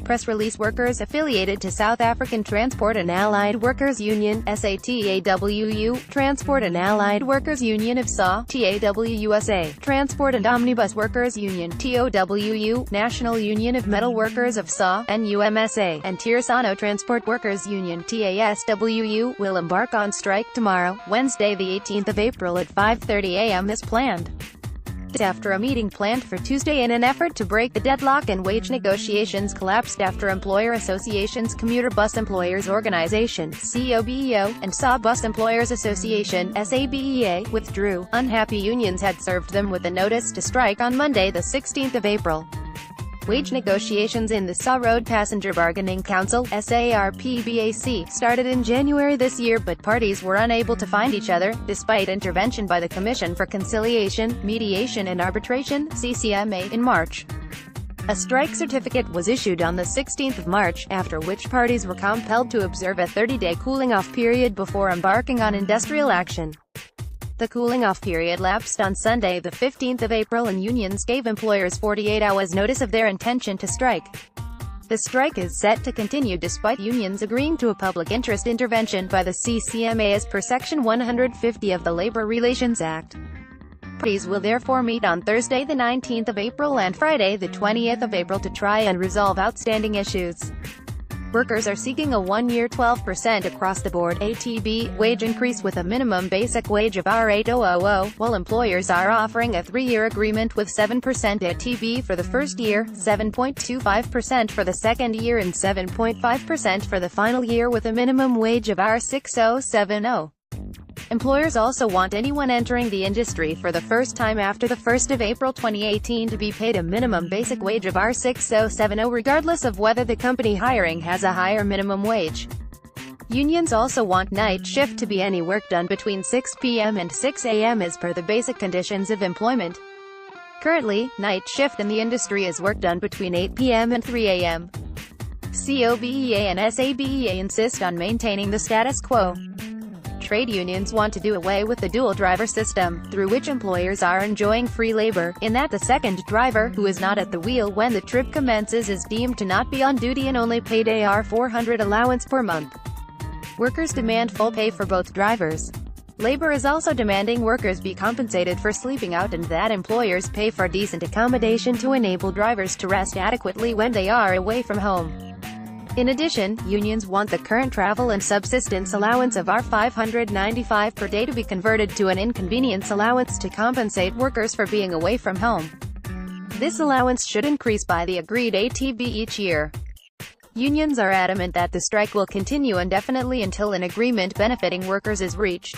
press release. Workers affiliated to South African Transport and Allied Workers Union (SATAWU), Transport and Allied Workers Union of SA (TAWUSA), Transport and Omnibus Workers Union (TOWU), National Union of Metal Workers of SA (NUMSA), and Tirsano Transport Workers Union (TASWU) will embark on strike tomorrow, Wednesday the 18th of April at 5:30 a.m. as planned. After a meeting planned for Tuesday in an effort to break the deadlock and wage negotiations collapsed after Employer Associations Commuter Bus Employers Organization (COBEO) and SA Bus Employers Association (SABEA) withdrew. Unhappy unions had served them with a notice to strike on Monday the 16th of April. Wage negotiations in the SA Road Passenger Bargaining Council (SARPBAC) started in January this year, but parties were unable to find each other, despite intervention by the Commission for Conciliation, Mediation and Arbitration (CCMA) in March. A strike certificate was issued on the 16th of March, after which parties were compelled to observe a 30-day cooling-off period before embarking on industrial action. The cooling-off period lapsed on Sunday the 15th of April and unions gave employers 48 hours notice of their intention to strike. The strike is set to continue despite unions agreeing to a public interest intervention by the CCMA as per Section 150 of the Labor Relations Act. Parties will therefore meet on Thursday the 19th of April and Friday the 20th of April to try and resolve outstanding issues. Workers are seeking a one-year 12% across-the-board (ATB) wage increase with a minimum basic wage of R$8,000, while employers are offering a 3-year agreement with 7% ATB for the first year, 7.25% for the second year and 7.5% for the final year with a minimum wage of R$6,070. Employers also want anyone entering the industry for the first time after the 1st of April 2018 to be paid a minimum basic wage of R$6,070 regardless of whether the company hiring has a higher minimum wage. Unions also want night shift to be any work done between 6 p.m. and 6 a.m. as per the basic conditions of employment. Currently, night shift in the industry is work done between 8 p.m. and 3 a.m. COBEA and SABEA insist on maintaining the status quo. Trade unions want to do away with the dual driver system, through which employers are enjoying free labor, in that the second driver, who is not at the wheel when the trip commences, is deemed to not be on duty and only paid a R$400 allowance per month. Workers demand full pay for both drivers. Labor is also demanding workers be compensated for sleeping out and that employers pay for decent accommodation to enable drivers to rest adequately when they are away from home. In addition, unions want the current travel and subsistence allowance of R$595 per day to be converted to an inconvenience allowance to compensate workers for being away from home. This allowance should increase by the agreed ATB each year. Unions are adamant that the strike will continue indefinitely until an agreement benefiting workers is reached.